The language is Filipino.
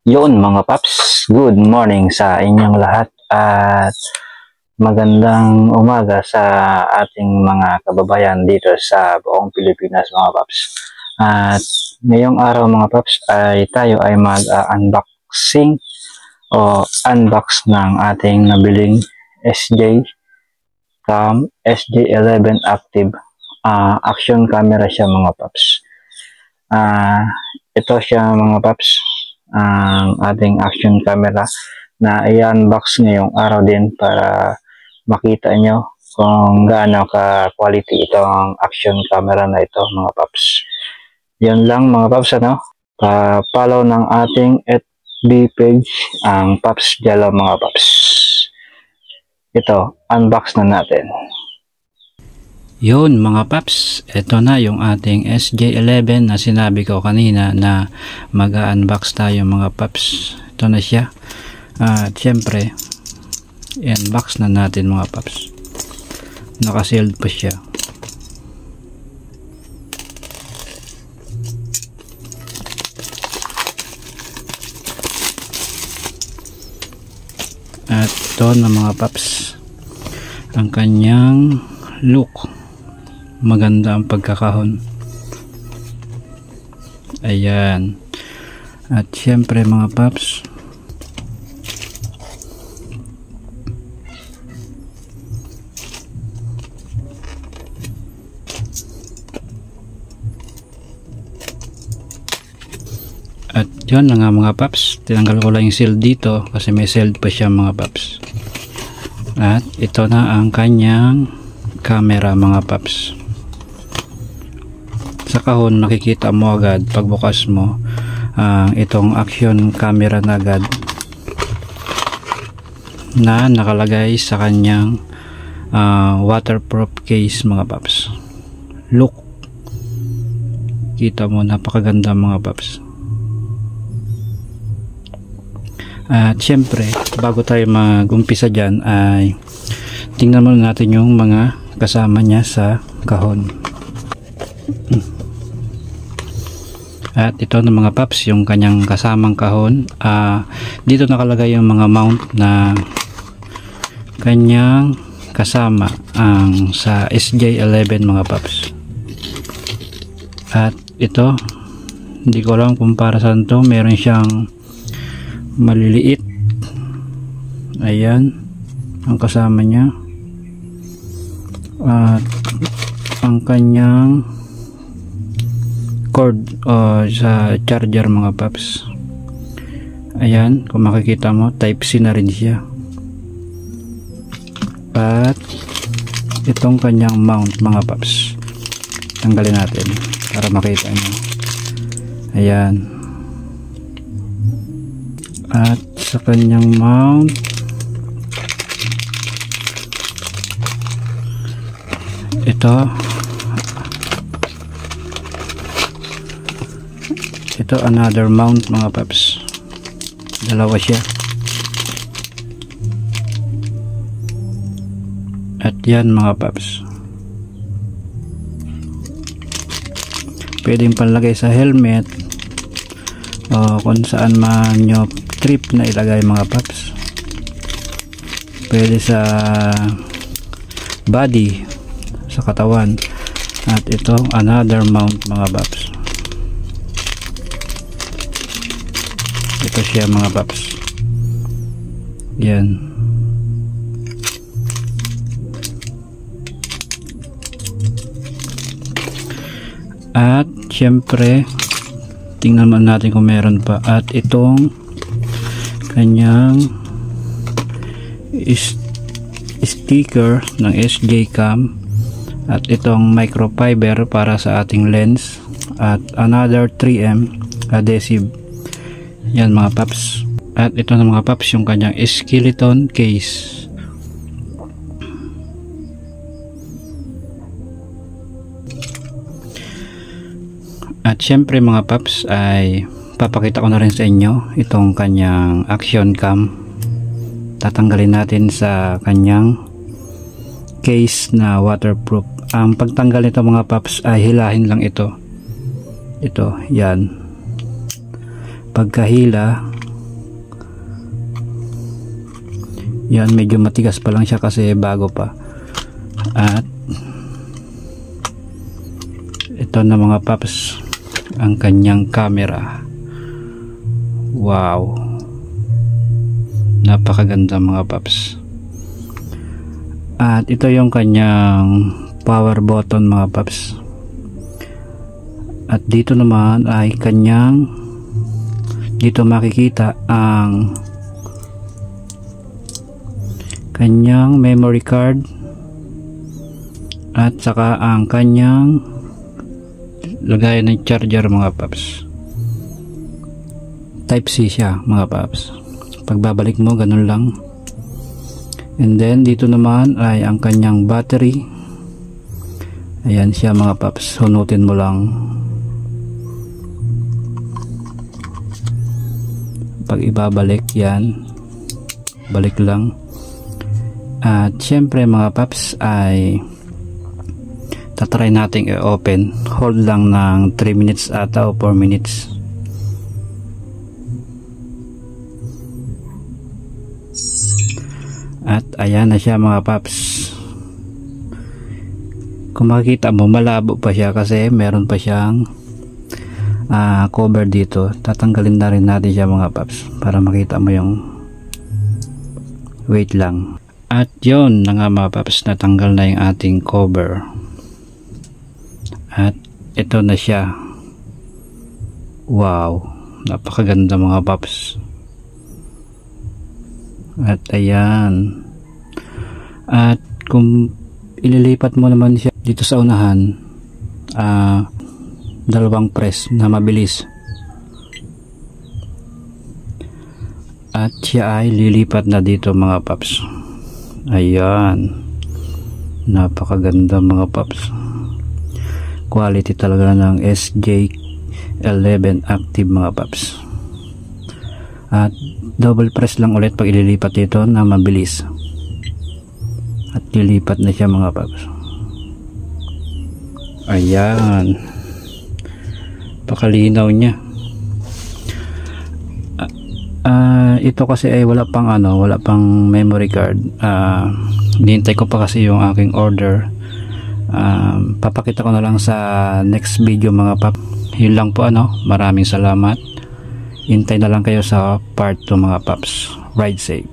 Yun mga paps, good morning sa inyong lahat at magandang umaga sa ating mga kababayan dito sa buong Pilipinas mga paps. At ngayong araw mga paps ay tayo ay mag-unboxing o unbox ng ating nabiling SJ Cam SJ11 Active action camera siya mga paps. Ito siya mga paps, ang ating action camera na i-unbox ngayong araw din para makita nyo kung gaano ka-quality itong action camera na ito mga paps. Yan lang mga paps, pa-follow ng ating FB page ang Paps Jello mga paps. Ito, unbox na natin. Yun mga paps, ito na yung ating SJ11 na sinabi ko kanina na mag-unbox tayo mga paps. Ito na siya. At syempre, i-unbox na natin mga paps. Naka-sealed pa siya. At ito na mga paps, ang kanyang look. Maganda ang pagkakahon. Ayan. At syempre mga paps, at yun na nga mga paps, tinanggal ko lang yung seal dito kasi may sealed pa siya mga paps. At ito na ang kanyang camera mga paps. Sa kahon nakikita mo agad pagbukas mo itong action camera na agad na nakalagay sa kanyang waterproof case mga paps. Look, kita mo, napakaganda mga paps. At syempre bago tayo mag-umpisa dyan ay tingnan muna natin yung mga kasama niya sa kahon. At ito na mga paps yung kanyang kasamang kahon. Dito nakalagay yung mga mount na kanyang kasama ang sa SJ11 mga paps. At ito, hindi ko alam kung para saan to. Meron siyang maliliit. Ayan ang kasama niya. At ang kanyang cord sa charger mga paps. Ayan, kung makikita mo, type C na rin siya. At itong kanyang mount mga paps, tanggalin natin para makita nyo. Ayan. At sa kanyang mount, ito another mount mga paps. Dalawa siya. At yan mga paps, pwedeng panlagay sa helmet o kung saan man nyo trip na ilagay mga paps. Pwede sa body, sa katawan. At ito another mount mga paps. Ito siya mga paps. Yan. At syempre tingnan man natin kung meron pa. At itong kanyang sticker ng SJ Cam. At itong microfiber para sa ating lens. At another 3M adhesive. Yan mga paps. At ito na mga paps yung kanyang skeleton case. At syempre mga paps ay papakita ko na rin sa inyo itong kanyang action cam. Tatanggalin natin sa kanyang case na waterproof. Ang pagtanggal nito mga paps ay hilahin lang ito. Ito, yan. Pagkahila, Yan, medyo matigas pa lang siya kasi bago pa. At ito na mga paps ang kanyang camera. Wow, napakaganda mga paps. At ito yung kanyang power button mga paps. At dito naman ay kanyang, dito makikita ang kanyang memory card at saka ang kanyang lagayan ng charger mga paps. Type C siya mga paps. Pagbabalik mo ganun lang. And then dito naman ay ang kanyang battery. Ayan siya mga paps, hunutin mo lang. Pag ibabalik yan, balik lang. At syempre mga paps ay tatry nating i-open. Hold lang ng 3 minutes ata o 4 minutes. At ayan na siya mga paps. Kung makikita mo, malabo pa siya kasi meron pa siyang cover dito. Tatanggalin na rin natin siya mga paps para makita mo yung wait lang. At yun na nga mga paps, natanggal na yung ating cover. At ito na siya. Wow, napakaganda mga paps. At ayan. At kung ililipat mo naman siya dito sa unahan, dalawang press na mabilis. At siya ay lilipat na dito mga paps. Ayan, napakaganda mga paps. Quality talaga ng SJ11 Active mga paps. At double press lang ulit pag ililipat ito na mabilis. At lilipat na siya mga paps. Ayan, pakalinaw niya. Ito kasi ay wala pang memory card. Hinihintay ko pa kasi yung aking order. Papakita ko na lang sa next video mga pap. Yun lang po maraming salamat. Hintay na lang kayo sa part 2 mga paps. Ride safe.